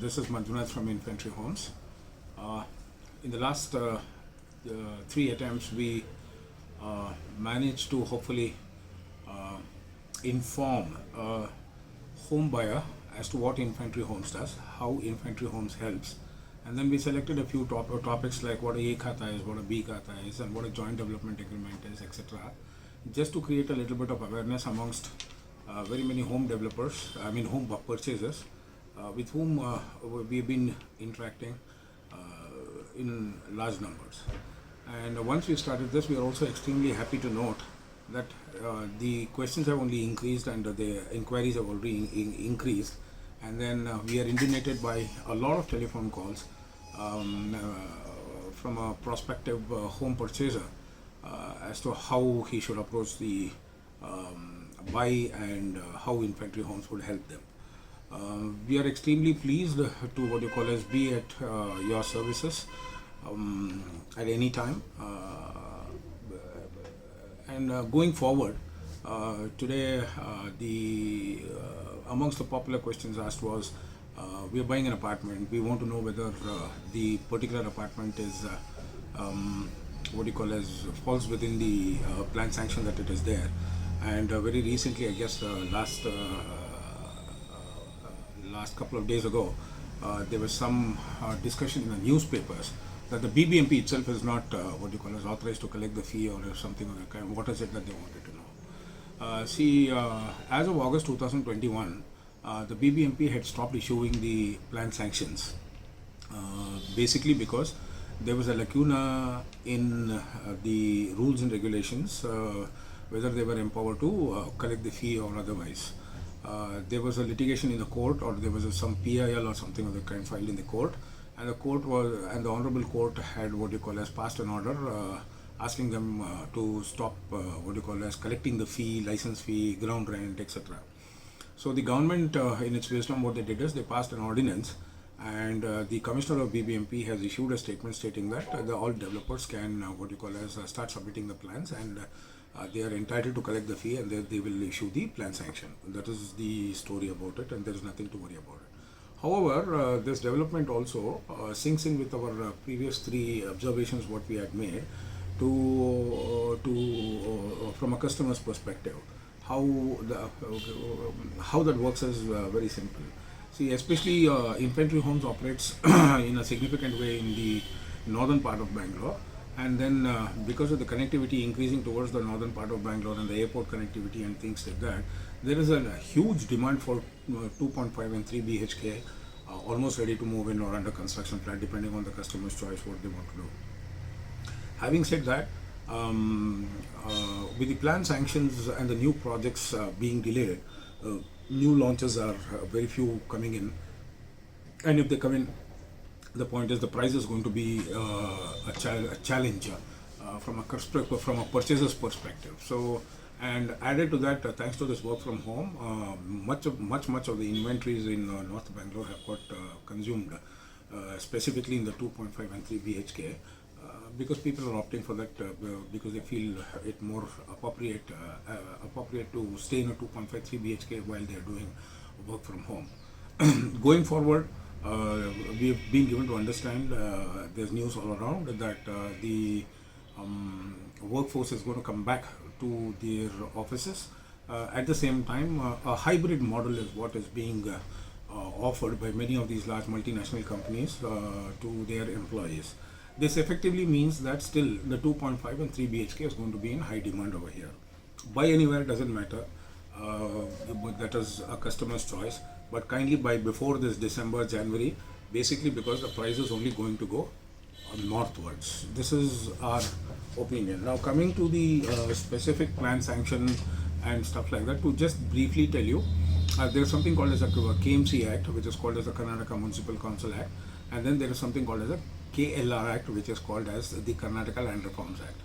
This is Manjunath from Infantry Homes. In the last 3 attempts, we managed to hopefully inform a home buyer as to what Infantry Homes does, how Infantry Homes helps, and then we selected a few topics like what a khata is, what a B khata is, and what a joint development agreement is, etc. Just to create a little bit of awareness amongst very many home developers, home purchasers, with whom we've been interacting in large numbers. And once we started this, we are also extremely happy to note that the questions have only increased and the inquiries have already increased. And then we are inundated by a lot of telephone calls from a prospective home purchaser as to how he should approach the buy and how Infantry Homes would help them. We are extremely pleased to be at your services at any time. And going forward, today amongst the popular questions asked was, we are buying an apartment. We want to know whether the particular apartment is falls within the plan sanction that it is there. And very recently, I guess last couple of days ago, there was some discussion in the newspapers that the BBMP itself is not authorized to collect the fee or something of that kind. What is it that they wanted to know? As of August 2021, the BBMP had stopped issuing the plan sanctions, basically because there was a lacuna in the rules and regulations, whether they were empowered to collect the fee or otherwise. There was a litigation in the court, or there was some PIL or something of the kind filed in the court, and the Honorable Court had passed an order asking them to stop collecting the fee, license fee, ground rent, etc. So the government, in its wisdom, what they did is they passed an ordinance, and the Commissioner of BBMP has issued a statement stating that all developers can start submitting the plans, and they are entitled to collect the fee, and they will issue the plan sanction. That is the story about it, and there is nothing to worry about it. However, this development also sinks in with our previous 3 observations what we had made from a customer's perspective. How that works is very simple. See, especially Infantry Homes operates in a significant way in the northern part of Bangalore, and then because of the connectivity increasing towards the northern part of Bangalore and the airport connectivity and things like that, there is a huge demand for 2.5 and 3 BHK, almost ready to move in or under construction plan, depending on the customer's choice what they want to do. Having said that, with the plan sanctions and the new projects being delayed, new launches are very few coming in, and if they come in, the point is the price is going to be a challenge from a purchaser's perspective. So, and added to that, thanks to this work from home, much of the inventories in North Bangalore have got consumed, specifically in the 2.5 and 3 BHK, because people are opting for that because they feel it more appropriate to stay in a 2.5, 3 BHK while they are doing work from home. Going forward, we have been given to understand, there's news all around that the workforce is going to come back to their offices. At the same time, a hybrid model is what is being offered by many of these large multinational companies to their employees. This effectively means that still the 2.5 and 3 BHK is going to be in high demand over here. Buy anywhere doesn't matter, that is a customer's choice, but kindly buy before this December, January, basically because the price is only going to go northwards. This is our opinion. Now, coming to the specific plan sanction and stuff like that, to just briefly tell you, there's something called as a KMC Act, which is called as the Karnataka Municipal Council Act, and then there is something called as a KLR Act, which is called as the Karnataka Land Reforms Act,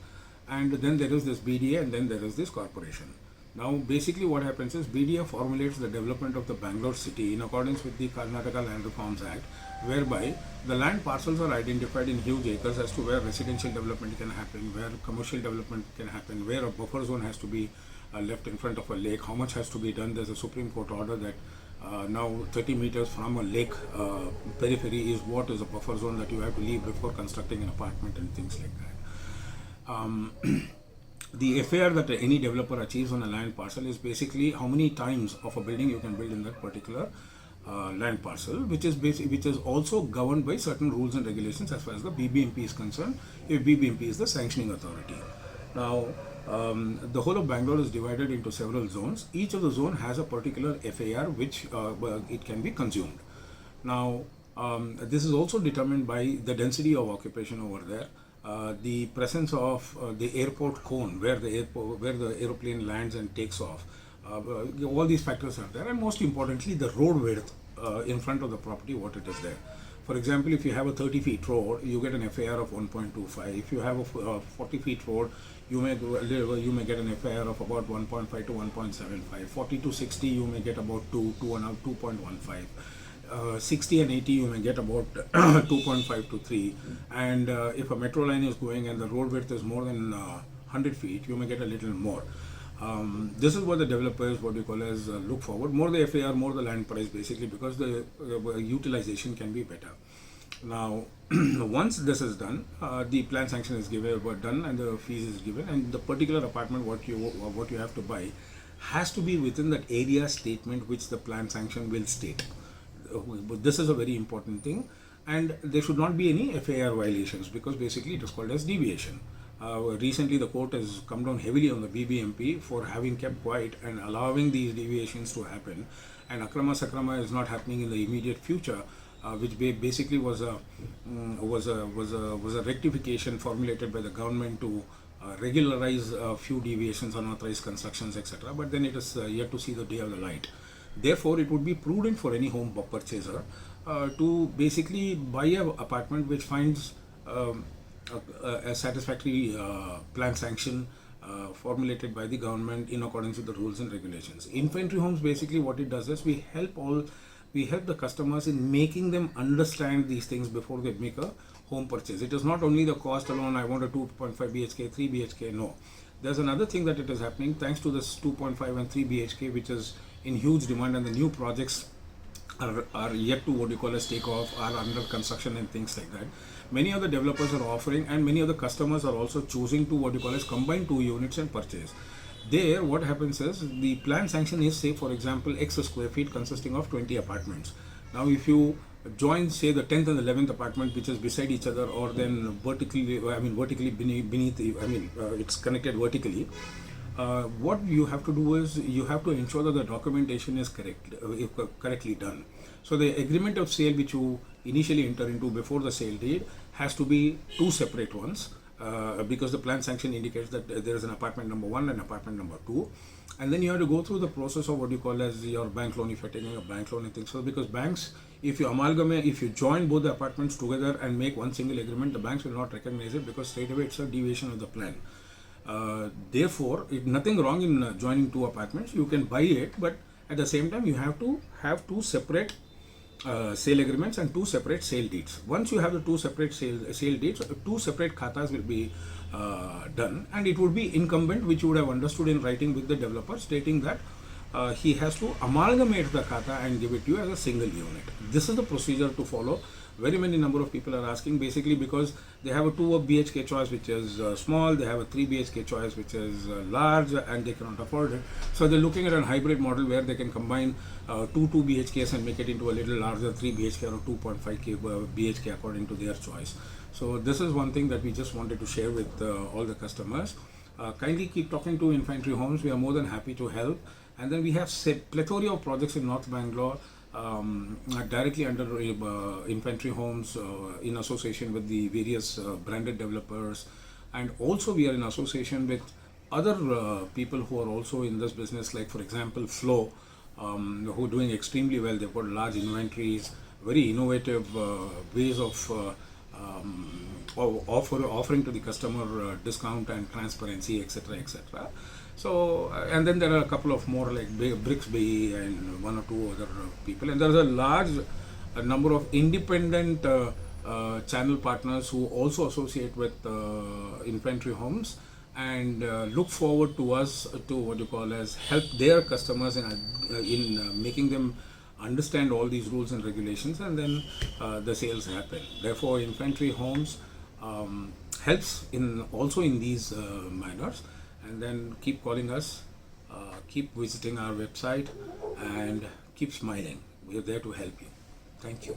and then there is this BDA, and then there is this corporation. Now, basically what happens is BDA formulates the development of the Bangalore city in accordance with the Karnataka Land Reforms Act, whereby the land parcels are identified in huge acres as to where residential development can happen, where commercial development can happen, where a buffer zone has to be left in front of a lake, how much has to be done. There's a Supreme Court order that Now 30 meters from a lake periphery is what is a buffer zone that you have to leave before constructing an apartment and things like that. The FAR that any developer achieves on a land parcel is basically how many times of a building you can build in that particular land parcel, which is also governed by certain rules and regulations as far as the BBMP is concerned, if BBMP is the sanctioning authority. Now, the whole of Bangalore is divided into several zones. Each of the zone has a particular FAR which it can be consumed. Now, this is also determined by the density of occupation over there, the presence of the airport cone where the aeroplane lands and takes off. All these factors are there, and most importantly, the road width in front of the property, what it is there. For example, if you have a 30 feet road, you get an FAR of 1.25. If you have a 40 feet road, you may get an FAR of about 1.5 to 1.75. 40 to 60, you may get about 2.15. 60 and 80, you may get about 2.5 to 3. And if a metro line is going and the road width is more than 100 feet, you may get a little more. This is what the developers, what we call as look forward. More the FAR, more the land price, basically, because the utilization can be better. Now, once this is done, the plan sanction is done, and the fees is given, and the particular apartment what you have to buy has to be within that area statement which the plan sanction will state. This is a very important thing, and there should not be any FAR violations, because basically it is called as deviation. Recently, the court has come down heavily on the BBMP for having kept quiet and allowing these deviations to happen, and akrama sakrama is not happening in the immediate future, which basically was a rectification formulated by the government to regularize a few deviations, unauthorized constructions, etc. But then it is yet to see the day of the light. Therefore, it would be prudent for any home purchaser to basically buy an apartment which finds a satisfactory plan sanction formulated by the government in accordance with the rules and regulations. Infantry homes, basically what it does is we help the customers in making them understand these things before they make a home purchase. It is not only the cost alone, I want a 2.5 BHK, 3 BHK, no. There's another thing that it is happening thanks to this 2.5 and 3 BHK, which is in huge demand, and the new projects are yet to what you call as take off, are under construction and things like that. Many of the developers are offering, and many of the customers are also choosing to what you call as combine 2 units and purchase. There, what happens is the plan sanction is, say for example, X square feet consisting of 20 apartments. Now, if you join, say, the 10th and 11th apartment, which is beside each other, or then vertically beneath, it's connected vertically. What you have to do is you have to ensure that the documentation is correctly done. So the agreement of sale which you initially enter into before the sale deed has to be 2 separate ones, because the plan sanction indicates that there is an apartment number 1 and apartment number 2, and then you have to go through the process of what you call as your bank loan, if you're taking a bank loan and things. So because banks, if you join both the apartments together and make one single agreement, the banks will not recognize it, because straight away it's a deviation of the plan. Therefore, nothing wrong in joining 2 apartments. You can buy it, but at the same time you have to have 2 separate sale agreements and 2 separate sale deeds. Once you have the 2 separate sale deeds, 2 separate khatas will be done, and it would be incumbent, which you would have understood in writing with the developer, stating that he has to amalgamate the khata and give it to you as a single unit. This is the procedure to follow. Very many number of people are asking, basically because they have a 2 BHK choice which is small, they have a 3 BHK choice which is large, and they cannot afford it. So they're looking at a hybrid model where they can combine 2 BHKs and make it into a little larger 3 BHK or 2.5 BHK according to their choice. So this is one thing that we just wanted to share with all the customers. Kindly keep talking to Infantry Homes. We are more than happy to help. And then we have plethora of projects in North Bangalore, directly under Infantry Homes, in association with the various branded developers, and also we are in association with other people who are also in this business, like for example Flow, who are doing extremely well. They've got large inventories, very innovative ways of offering to the customer discount and transparency, etc., etc. So, and then there are a couple of more like Brixby and 1 or 2 other people, and there is a large number of independent channel partners who also associate with Infantry Homes and look forward to us to what you call as help their customers in making them understand all these rules and regulations, and then the sales happen. Therefore, Infantry Homes helps in also in these manners. And then keep calling us, keep visiting our website, and keep smiling. We are there to help you. Thank you.